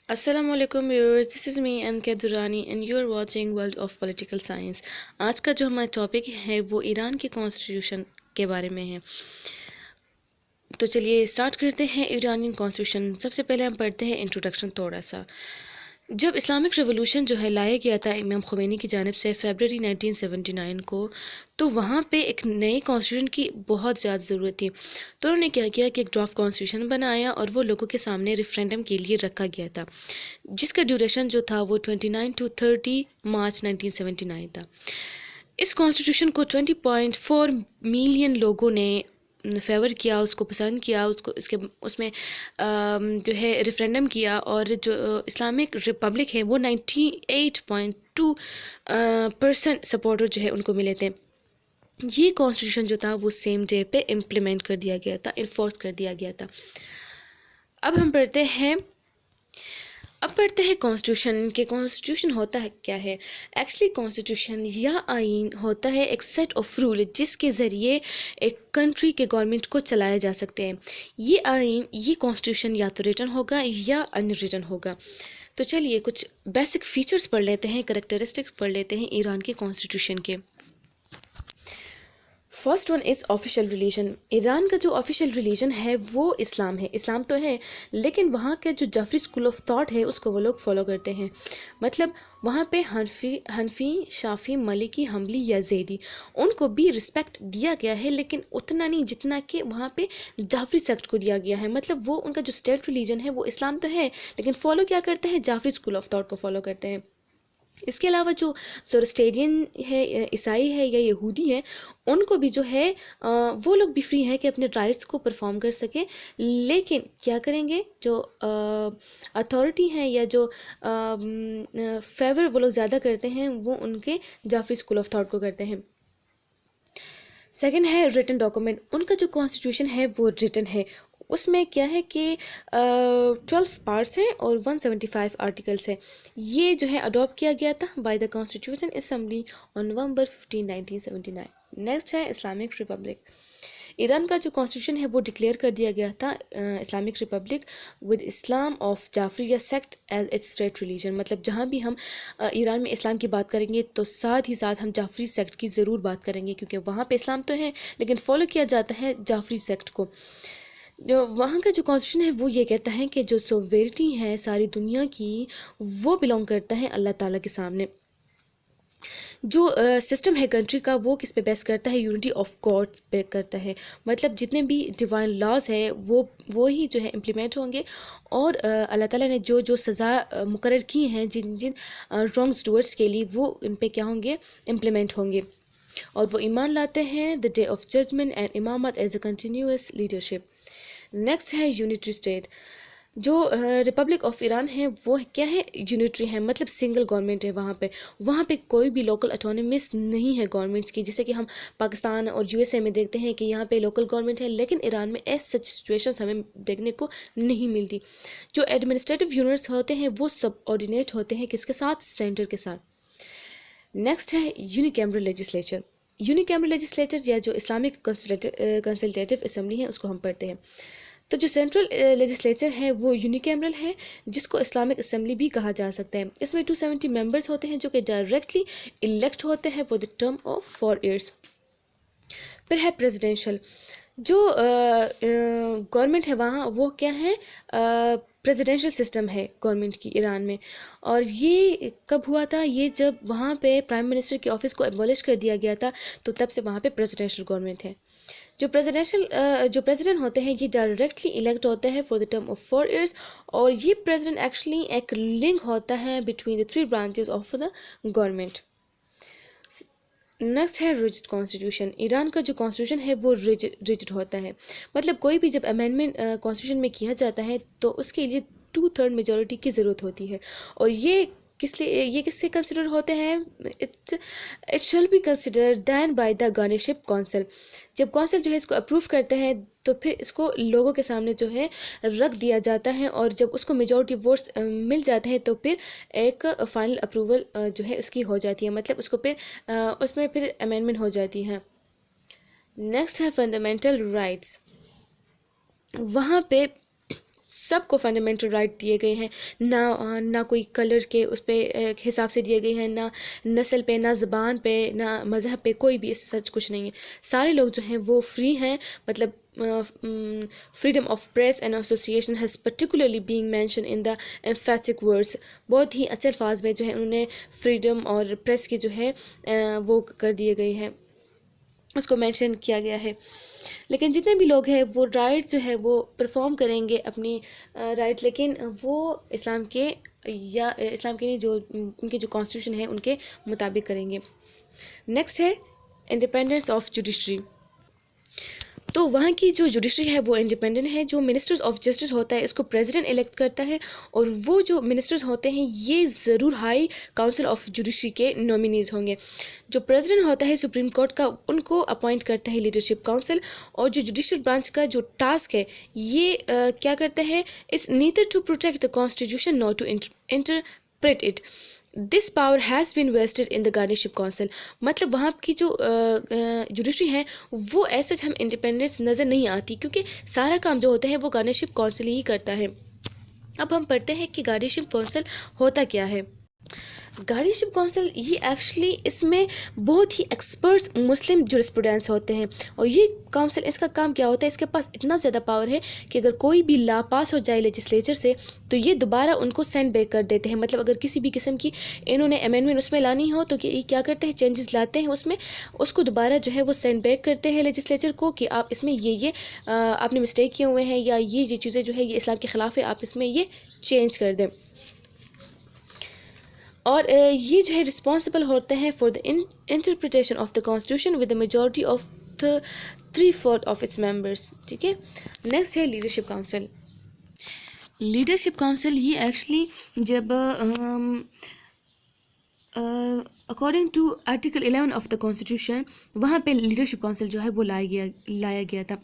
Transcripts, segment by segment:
السلام علیکم viewers, this is me N K Durrani and you are watching world of political science. آج کا جو ہمارا ٹاپک ہے وہ ایران کی کانسٹیٹیوشن کے بارے میں ہے۔ تو چلیے اسٹارٹ کرتے ہیں ایرانین کانسٹیٹیوشن۔ سب سے پہلے ہم پڑھتے ہیں انٹروڈکشن تھوڑا سا۔ جب اسلامک ریولوشن جو ہے لایا گیا تھا امام خمینی کی جانب سے فیبرری 1979 کو، تو وہاں پہ ایک نئی کانسٹیٹیوشن کی بہت زیادہ ضرورت تھی۔ تو انہوں نے کیا کیا کہ ایک ڈرافٹ کانسٹیٹیوشن بنایا اور وہ لوگوں کے سامنے ریفرینڈم کے لیے رکھا گیا تھا، جس کا ڈیوریشن جو تھا وہ 29 to 30 مارچ 1979 تھا۔ اس کانسٹیٹیوشن کو 20.4 ملین لوگوں نے فیور کیا، اس کو پسند کیا، اس میں جو ہے ریفرینڈم کیا، اور جو اسلامک ریپبلک ہے وہ 98.2% سپورٹر جو ہے ان کو ملے تھے۔ یہ کانسٹیٹیوشن جو تھا وہ سیم ڈے پہ امپلیمنٹ کر دیا گیا تھا، انفورس کر دیا گیا تھا۔ اب ہم پڑھتے ہیں کانسٹیٹیوشن کہ کانسٹیٹیوشن ہوتا ہے کیا ہے۔ ایکچولی کانسٹیٹیوشن یا آئین ہوتا ہے ایک سیٹ آف رول جس کے ذریعے ایک کنٹری کے گورنمنٹ کو چلایا جا سکتے ہیں۔ یہ کانسٹیٹیوشن یا تو ریٹن ہوگا یا ان ریٹن ہوگا۔ تو چلیے کچھ بیسک فیچرز پڑھ لیتے ہیں، کریکٹرسٹکس پڑھ لیتے ہیں ایران کے کانسٹیٹیوشن کے۔ First one is official religion. Iran کا جو آفیشیل ریلیجن ہے وہ اسلام ہے۔ اسلام تو ہے لیکن وہاں کا جو جعفری اسکول آف تھاٹ ہے اس کو وہ لوگ فالو کرتے ہیں۔ مطلب وہاں پہ حنفی، شافعی، مالکی، حنبلی یا زیدی ان کو بھی رسپیکٹ دیا گیا ہے، لیکن اتنا نہیں جتنا کہ وہاں پہ جعفری سیکٹ کو دیا گیا ہے۔ مطلب وہ ان کا جو اسٹیٹ ریلیجن ہے وہ اسلام تو ہے لیکن فالو کیا کرتے ہیں؟ جعفری اسکول آف تھاٹ کو فالو کرتے ہیں۔ اس کے علاوہ جو زoroastrian ہے، عیسائی ہے یا یہودی ہے، ان کو بھی جو ہے وہ لوگ بھی فری ہیں کہ اپنے رائٹس کو پرفارم کر سکیں، لیکن کیا کریں گے؟ جو اتھارٹی ہیں یا جو فیور وہ لوگ زیادہ کرتے ہیں وہ ان کے جعفری اسکول آف تھاٹ کو کرتے ہیں۔ سیکنڈ ہے ریٹن ڈاکومنٹ۔ ان کا جو کانسٹیٹیوشن ہے وہ ریٹن ہے۔ اس میں کیا ہے کہ 12 پارٹس ہیں اور 175 آرٹیکلس ہیں۔ یہ جو ہے اڈاپٹ کیا گیا تھا by the constitution assembly on November 15 1979۔ Next ہے اسلامک ریپبلک۔ ایران کا جو کانسٹیٹیوشن ہے وہ ڈکلیئر کر دیا گیا تھا Islamic republic with Islam of Jafaria sect as its state religion. مطلب جہاں بھی ہم ایران میں اسلام کی بات کریں گے تو ساتھ ہی ساتھ ہم جعفری سیکٹ کی ضرور بات کریں گے، کیونکہ وہاں پہ اسلام تو ہے لیکن فالو کیا جاتا ہے جعفری سیکٹ کو۔ جو وہاں کا جو کانسٹیٹیوشن ہے وہ یہ کہتا ہے کہ جو سوویرٹی ہے ساری دنیا کی وہ بلونگ کرتا ہے اللہ تعالیٰ کے سامنے۔ جو سسٹم ہے کنٹری کا وہ کس پہ بیس کرتا ہے؟ یونٹی آف گاڈ پہ کرتا ہے۔ مطلب جتنے بھی ڈیوائن لاز ہے وہ ہی جو ہے امپلیمنٹ ہوں گے، اور اللہ تعالیٰ نے جو سزا مقرر کی ہیں جن رانگس ڈوئرس کے لیے، وہ ان پہ کیا ہوں گے؟ امپلیمنٹ ہوں گے۔ اور وہ ایمان لاتے ہیں the day of judgement and امامت is a continuous leadership. Next ہے یونٹری اسٹیٹ۔ جو ریپبلک آف ایران ہے وہ کیا ہے؟ یونٹری ہے، مطلب سنگل گورنمنٹ ہے وہاں پہ کوئی بھی لوکل اٹانومس نہیں ہے گورنمنٹس کی، جیسے کہ ہم پاکستان اور USA میں دیکھتے ہیں کہ یہاں پہ لوکل گورنمنٹ ہے، لیکن ایران میں ایس سچ سچویشنز ہمیں دیکھنے کو نہیں ملتی۔ جو ایڈمنسٹریٹو یونٹس ہوتے ہیں وہ سب آرڈینیٹ ہوتے ہیں کس کے ساتھ؟ سینٹر کے ساتھ۔ نیکسٹ ہے یونیکیمرل لیجسلیچر۔ یونیکیمرل لیجسلیچر یا جو اسلامک کنسلٹیٹیو اسمبلی ہے اس کو ہم پڑھتے ہیں۔ تو جو سینٹرل لیجسلیچر ہے وہ یونیکیمرل ہے، جس کو اسلامک اسمبلی بھی کہا جا سکتا ہے۔ اس میں 270 ممبرز ہوتے ہیں جو کہ ڈائریکٹلی الیکٹ ہوتے ہیں for the term of 4 years. پھر ہے پریزیڈینشل۔ جو گورنمنٹ ہے وہاں وہ کیا ہے؟ پریزیڈینشل سسٹم ہے گورنمنٹ کی ایران میں۔ اور یہ کب ہوا تھا؟ یہ جب وہاں پہ پرائم منسٹر کے آفس کو ایبولش کر دیا گیا تھا، تو تب سے وہاں پہ پریزیڈینشل گورنمنٹ ہے۔ جو پریزیڈنٹ ہوتے ہیں یہ ڈائریکٹلی الیکٹ ہوتے ہیں for the term of 4 years, اور یہ پریزیڈنٹ ایکچولی ایک لنک ہوتا ہے between the 3 branches of the government. Next ہے ریجڈ کانسٹیٹیوشن۔ ایران کا جو کانسٹیٹیوشن ہے وہ ریجڈ ہوتا ہے، مطلب کوئی بھی جب امینڈمنٹ کانسٹیٹیوشن میں کیا جاتا ہے تو اس کے لیے 2/3 میجورٹی کی ضرورت ہوتی ہے، اور یہ کس سے کنسیڈر ہوتے ہیں؟ It shall be consider then by the governorship council. جب کونسل جو ہے اس کو اپروو کرتے ہیں تو پھر اس کو لوگوں کے سامنے جو ہے رکھ دیا جاتا ہے، اور جب اس کو میجورٹی ووٹس مل جاتے ہیں تو پھر ایک فائنل اپروول جو ہے اس کی ہو جاتی ہے، مطلب اس میں پھر امینڈمنٹ ہو جاتی ہے۔ نیکسٹ ہے فنڈامنٹل رائٹس۔ وہاں پہ سب کو فنڈامنٹل رائٹ دیے گئے ہیں، نہ کوئی کلر کے اس پہ حساب سے دیے گئے ہیں، نہ نسل پہ، نہ زبان پہ، نہ مذہب پہ، کوئی بھی اس سچ کچھ نہیں ہے. سارے لوگ جو ہیں وہ فری ہیں. مطلب freedom of press and association has particularly being mentioned in the emphatic words. بہت ہی اچھے الفاظ میں جو ہے انہوں نے فریڈم اور پریس کی جو ہے وہ کر دیے گئے ہیں، اس کو مینشن کیا گیا ہے. لیکن جتنے بھی لوگ ہیں وہ رائٹ جو ہے وہ پرفارم کریں گے اپنی رائٹ، لیکن وہ اسلام کے یا اسلام کے نہیں، جو ان کے جو کانسٹیٹیوشن ہے ان کے مطابق کریں گے. نیکسٹ ہے انڈیپینڈنس آف جوڈیشری. تو وہاں کی جو جوڈیشری ہے وہ انڈیپینڈنٹ ہے. جو منسٹرز آف جسٹس ہوتا ہے اس کو پریزیڈنٹ الیکٹ کرتا ہے، اور وہ جو منسٹرز ہوتے ہیں یہ ضرور ہائی کاؤنسل آف جوڈیشری کے نومینیز ہوں گے. جو پریزیڈنٹ ہوتا ہے سپریم کورٹ کا ان کو اپوائنٹ کرتا ہے لیڈرشپ کاؤنسل. اور جو جوڈیشل برانچ کا جو ٹاسک ہے یہ کیا کرتا ہے، it's neither to protect the constitution nor to interpret it. This power has been vested in the guardianship council. مطلب وہاں کی جو جوڈیشری ہیں وہ ایسے ہم انڈیپینڈنس نظر نہیں آتی، کیونکہ سارا کام جو ہوتا ہے وہ گارڈینشپ کونسل ہی کرتا ہے. اب ہم پڑھتے ہیں کہ گارڈینشپ کونسل ہوتا کیا ہے. گارڈینشپ کونسل یہ ایکچولی اس میں بہت ہی ایکسپرٹس مسلم جورسپروڈینس ہوتے ہیں، اور یہ کونسل اس کا کام کیا ہوتا ہے، اس کے پاس اتنا زیادہ پاور ہے کہ اگر کوئی بھی لا پاس ہو جائے لیجسلیچر سے تو یہ دوبارہ ان کو سینڈ بیک کر دیتے ہیں. مطلب اگر کسی بھی قسم کی انہوں نے امینڈمنٹ اس میں لانی ہو تو یہ کیا کرتے ہیں، چینجز لاتے ہیں اس میں، اس کو دوبارہ جو ہے وہ سینڈ بیک کرتے ہیں لیجسلیچر کو کہ آپ اس میں یہ آپ نے مسٹیک کیے ہوئے ہیں، یا یہ چیزیں جو ہے یہ اسلام کے خلاف ہے، آپ اس میں یہ چینج کر دیں. اور یہ جو ہے رسپانسبل ہوتے ہیں for the interpretation of the constitution with the majority of the 3/4 of its members. ٹھیک ہے. نیکسٹ ہے لیڈرشپ کاؤنسل. لیڈرشپ کاؤنسل یہ ایکچولی جب according to article 11 of the constitution وہاں پہ لیڈرشپ کاؤنسل جو ہے وہ لایا گیا تھا.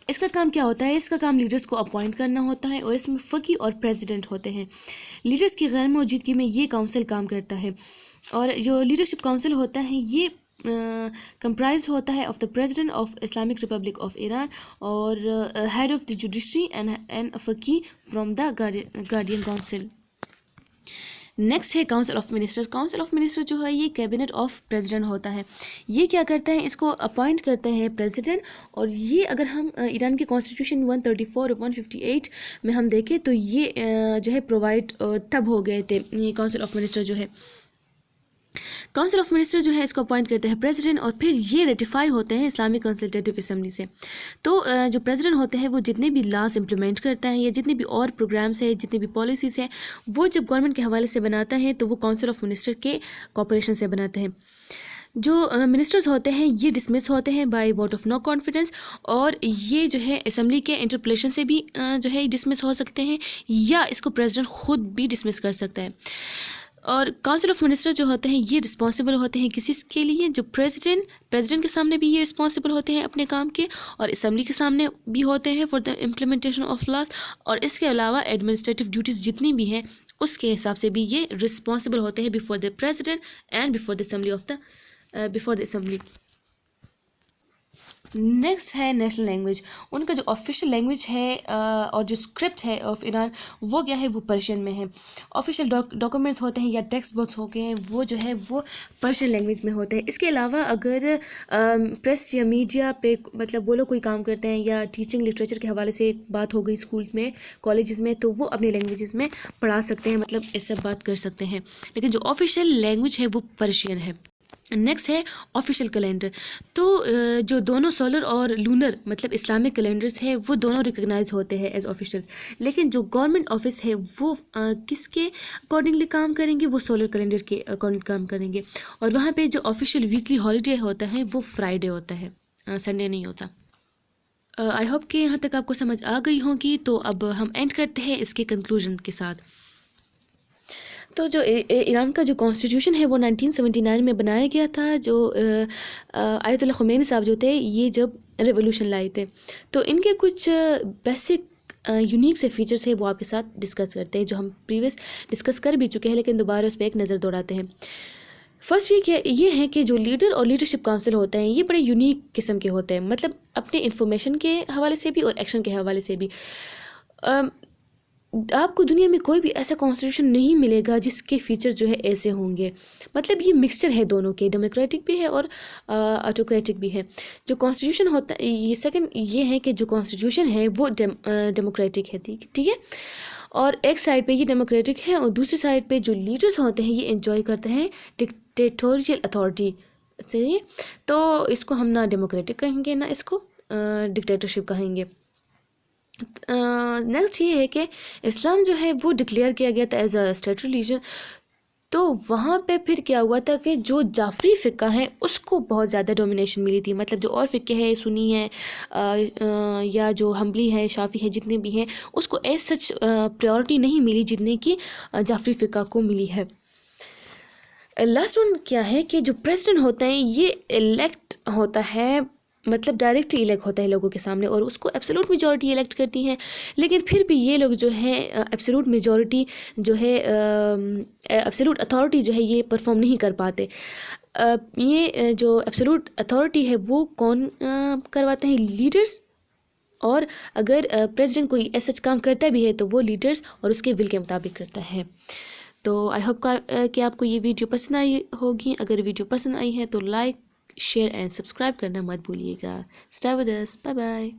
اس کا کام کیا ہوتا ہے، اس کا کام لیڈرز کو اپوائنٹ کرنا ہوتا ہے، اور اس میں فقی اور پریزیڈنٹ ہوتے ہیں. لیڈرز کی غیر موجودگی میں یہ کاؤنسل کام کرتا ہے. اور جو لیڈرشپ کاؤنسل ہوتا ہے یہ کمپرائز ہوتا ہے of the president of Islamic republic of Iran, اور head of the judiciary and فقی from the guardian council. Next ہے council of ministers. Council of minister جو ہے یہ کیبنٹ آف پریزیڈنٹ ہوتا ہے. یہ کیا کرتا ہے، اس کو اپوائنٹ کرتے ہیں پریزیڈنٹ. اور یہ اگر ہم ایران کے کانسٹیٹیوشن 134 اور 158 میں ہم دیکھیں تو یہ جو ہے پرووائڈ تب ہو گئے تھے. یہ کاؤنسل آف منسٹر جو ہے، کاؤنسل آف منسٹر جو ہے اس کو اپوائنٹ کرتے ہیں پریزیڈنٹ، اور پھر یہ ریٹیفائی ہوتے ہیں اسلامک کنسلٹیٹیو اسمبلی سے. تو جو پریزیڈنٹ ہوتے ہیں وہ جتنے بھی لاز امپلیمنٹ کرتا ہے، یا جتنے بھی اور پروگرامس ہیں، جتنے بھی پالیسیز ہیں، وہ جب گورنمنٹ کے حوالے سے بناتا ہے تو وہ کاؤنسل آف منسٹر کے کوپریشن سے بناتے ہیں. جو منسٹرز ہوتے ہیں یہ ڈسمس ہوتے ہیں by vote of no confidence, اور یہ جو ہے اسمبلی کے انٹرپلیشن سے بھی جو ہے ڈسمس ہو سکتے ہیں، یا اس کو پریزیڈنٹ خود بھی ڈسمس کر سکتا ہے. اور کاؤنسل آف منسٹر جو ہوتے ہیں یہ رسپانسبل ہوتے ہیں کسی کے لیے، جو پریزیڈنٹ کے سامنے بھی یہ رسپانسبل ہوتے ہیں اپنے کام کے، اور اسمبلی کے سامنے بھی ہوتے ہیں for the implementation of laws. اور اس کے علاوہ ایڈمنسٹریٹو ڈیوٹیز جتنی بھی ہیں اس کے حساب سے بھی یہ رسپانسبل ہوتے ہیں before the president and before the assembly. Next ہے نیشنل لینگویج. ان کا جو آفیشیل لینگویج ہے اور جو اسکرپٹ ہے آف ایران وہ کیا ہے، وہ پرشین میں ہے. آفیشیل ڈاکومنٹس ہوتے ہیں یا ٹیکسٹ بکس ہو گئے ہیں وہ جو ہے وہ پرشین لینگویج میں ہوتے ہیں. اس کے علاوہ اگر پریس یا میڈیا پہ مطلب وہ لوگ کوئی کام کرتے ہیں، یا ٹیچنگ لٹریچر کے حوالے سے بات ہو گئی اسکولس میں، کالجز میں، تو وہ اپنی لینگویجز میں پڑھا سکتے ہیں، مطلب اس سے بات کر سکتے ہیں. لیکن جو آفیشیل لینگویج ہے وہ پرشین ہے. نیکسٹ ہے آفیشیل کیلنڈر. تو جو دونوں سولر اور لونر مطلب اسلامک کیلنڈرز ہیں وہ دونوں ریکگنائز ہوتے ہیں ایز آفیشیلز. لیکن جو گورنمنٹ آفس ہے وہ کس کے اکارڈنگلی کام کریں گے، وہ سولر کیلنڈر کے اکارڈنگ کام کریں گے. اور وہاں پہ جو آفیشیل ویکلی ہالیڈے ہوتا ہے وہ فرائیڈے ہوتا ہے، سنڈے نہیں ہوتا. آئی ہوپ کہ یہاں تک آپ کو سمجھ آ گئی ہوگی. تو اب ہم اینڈ کرتے ہیں اس کے کنکلوژن کے ساتھ. تو جو ایران کا جو کانسٹیٹیوشن ہے وہ 1979 میں بنایا گیا تھا. جو آیت اللہ خمینی صاحب جو تھے یہ جب ریولوشن لائے تھے، تو ان کے کچھ بیسک یونیک سے فیچرز ہیں وہ آپ کے ساتھ ڈسکس کرتے ہیں، جو ہم پریویس ڈسکس کر بھی چکے ہیں لیکن دوبارہ اس پہ ایک نظر دوڑاتے ہیں. فرسٹ یہ ہے کہ جو لیڈر اور لیڈرشپ کاؤنسل ہوتے ہیں یہ بڑے یونیک قسم کے ہوتے ہیں، مطلب اپنے انفارمیشن کے حوالے سے بھی اور ایکشن کے حوالے سے بھی. آپ کو دنیا میں کوئی بھی ایسا کانسٹیٹیوشن نہیں ملے گا جس کے فیچر جو ہے ایسے ہوں گے. مطلب یہ مکسچر ہے دونوں کے، ڈیموکریٹک بھی ہے اور آٹوکریٹک بھی ہے. جو کانسٹیٹیوشن ہوتا ہے، یہ سیکنڈ یہ ہے کہ جو کانسٹیٹیوشن ہے وہ ڈیموکریٹک ہے، ٹھیک ہے. اور ایک سائڈ پہ یہ ڈیموکریٹک ہے اور دوسری سائڈ پہ جو لیڈرز ہوتے ہیں یہ انجوائے کرتے ہیں ڈکٹیٹوریل اتھارٹی سے. تو اس کو ہم نہ ڈیموکریٹک کہیں گے نہ اس کو ڈکٹیٹرشپ کہیں گے. نیکسٹ یہ ہے کہ اسلام جو ہے وہ ڈکلیئر کیا گیا تھا ایز اے اسٹیٹ ریلیجن. تو وہاں پہ پھر کیا ہوا تھا کہ جو جعفری فقہ ہے اس کو بہت زیادہ ڈومینیشن ملی تھی. مطلب جو اور فقہ ہے، سنی ہے یا جو حنبلی ہے، شافعی ہے، جتنے بھی ہیں، اس کو ایز سچ پریورٹی نہیں ملی جتنے کی جعفری فقہ کو ملی ہے. لاسٹ ون کیا ہے کہ جو پریزیڈنٹ ہوتا ہے یہ الیکٹ ہوتا ہے، مطلب ڈائریکٹلی الیکٹ ہوتا ہے لوگوں کے سامنے، اور اس کو ایبسولوٹ میجورٹی الیکٹ کرتی ہے. لیکن پھر بھی یہ لوگ جو ہے ایبسولوٹ میجورٹی جو ہے ایبسولوٹ اتھارٹی جو ہے یہ پرفارم نہیں کر پاتے. یہ جو ایبسولوٹ اتھارٹی ہے وہ کون کرواتے ہیں؟ لیڈرز. اور اگر پریزیڈنٹ کوئی ایسا کام کرتا بھی ہے تو وہ لیڈرز اور اس کے ول کے مطابق کرتا ہے. تو آئی ہوپ کہ آپ کو یہ ویڈیو پسند آئی ہوگی. اگر ویڈیو پسند آئی ہے تو لائک، شیئر اینڈ سبسکرائب کرنا مت بھولیے گا. Stay with us. Bye bye.